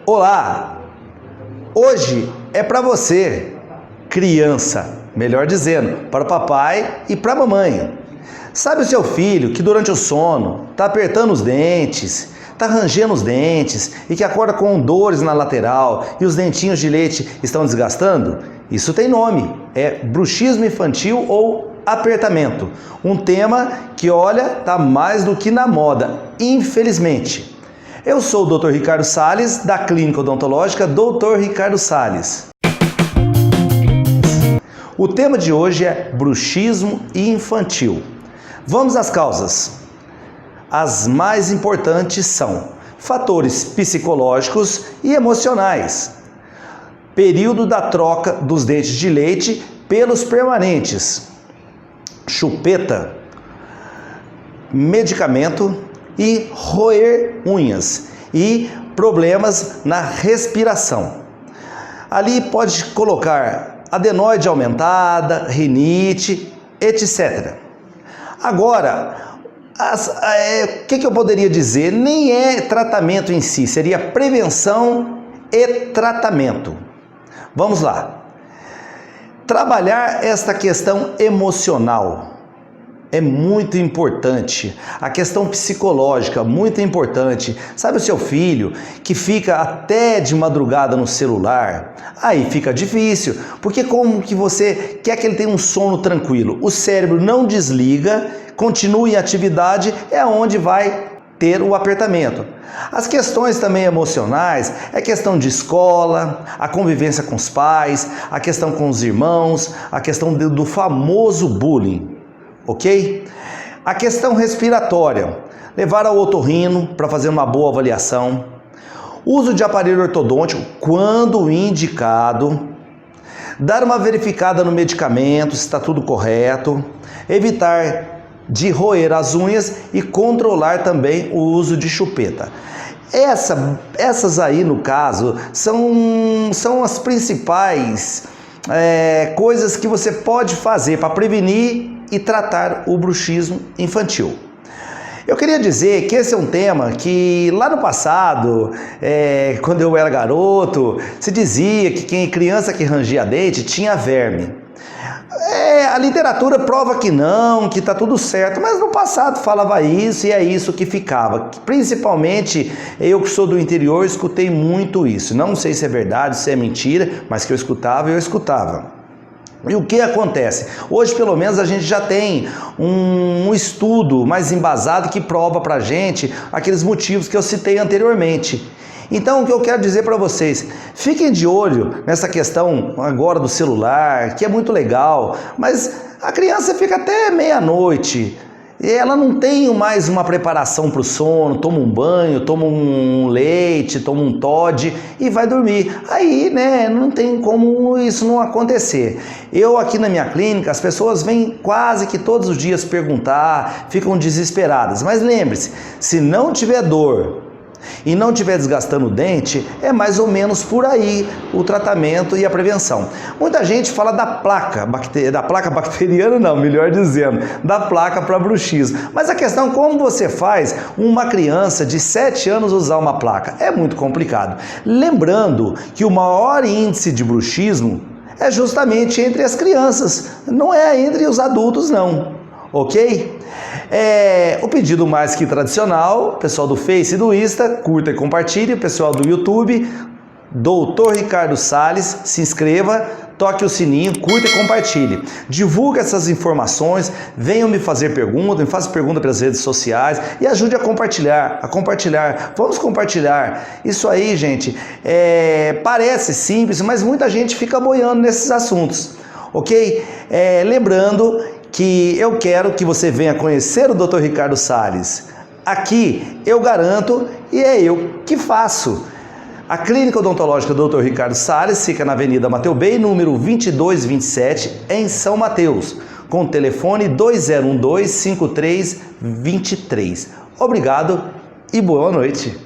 Olá! Hoje é para você, criança, melhor dizendo, para o papai e para a mamãe. Sabe o seu filho que durante o sono está apertando os dentes, está rangendo os dentes e que acorda com dores na lateral e os dentinhos de leite estão desgastando? Isso tem nome, é bruxismo infantil ou apertamento. Um tema que, olha, está mais do que na moda, infelizmente. Eu sou o Dr. Ricardo Salles, da Clínica Odontológica Dr. Ricardo Salles. O tema de hoje é bruxismo infantil. Vamos às causas. As mais importantes são fatores psicológicos e emocionais, período da troca dos dentes de leite pelos permanentes, chupeta, medicamento e roer unhas e problemas na respiração. Ali pode colocar adenoide aumentada, rinite, etc. Agora, o que eu poderia dizer? Nem é tratamento em si, seria prevenção e tratamento. Vamos lá. Trabalhar esta questão emocional é muito importante, a questão psicológica, muito importante. Sabe o seu filho que fica até de madrugada no celular? Aí fica difícil, porque como que você quer que ele tenha um sono tranquilo? O cérebro não desliga, continua em atividade, é onde vai ter o apertamento. As questões também emocionais, é questão de escola, a convivência com os pais, a questão com os irmãos, a questão do famoso bullying. Ok? A questão respiratória, levar ao otorrino para fazer uma boa avaliação, uso de aparelho ortodôntico quando indicado, dar uma verificada no medicamento se está tudo correto, evitar de roer as unhas e controlar também o uso de chupeta. Essas aí, no caso, são as principais coisas que você pode fazer para prevenir e tratar o bruxismo infantil. Eu queria dizer que esse é um tema que lá no passado, quando eu era garoto, se dizia que criança que rangia dente tinha verme. A literatura prova que não, que está tudo certo, mas no passado falava isso e é isso que ficava. Principalmente eu que sou do interior escutei muito isso. Não sei se é verdade, se é mentira, mas que eu escutava. E o que acontece? Hoje, pelo menos, a gente já tem um estudo mais embasado que prova pra gente aqueles motivos que eu citei anteriormente. Então, o que eu quero dizer para vocês, fiquem de olho nessa questão agora do celular, que é muito legal, mas a criança fica até meia-noite, e ela não tem mais uma preparação para o sono, toma um banho, toma um leite, toma um Toddy e vai dormir. Aí, não tem como isso não acontecer. Eu aqui na minha clínica, as pessoas vêm quase que todos os dias perguntar, ficam desesperadas. Mas lembre-se, se não tiver dor e não estiver desgastando o dente, é mais ou menos por aí o tratamento e a prevenção. Muita gente fala da placa bacteriana não, melhor dizendo, da placa para bruxismo. Mas a questão é como você faz uma criança de 7 anos usar uma placa? É muito complicado. Lembrando que o maior índice de bruxismo é justamente entre as crianças, não é entre os adultos não. Ok? O pedido mais que tradicional, pessoal do Face e do Insta, curta e compartilhe, pessoal do YouTube, Dr. Ricardo Salles, se inscreva, toque o sininho, curta e compartilhe. Divulgue essas informações, venham me fazer perguntas, me façam perguntas pelas redes sociais e ajude a compartilhar. Vamos compartilhar. Isso aí, gente, parece simples, mas muita gente fica boiando nesses assuntos, ok? Lembrando que eu quero que você venha conhecer o Dr. Ricardo Salles. Aqui eu garanto e é eu que faço. A Clínica Odontológica Dr. Ricardo Salles fica na Avenida Mateu Bey, número 2227, em São Mateus, com o telefone 2012-5323. Obrigado e boa noite.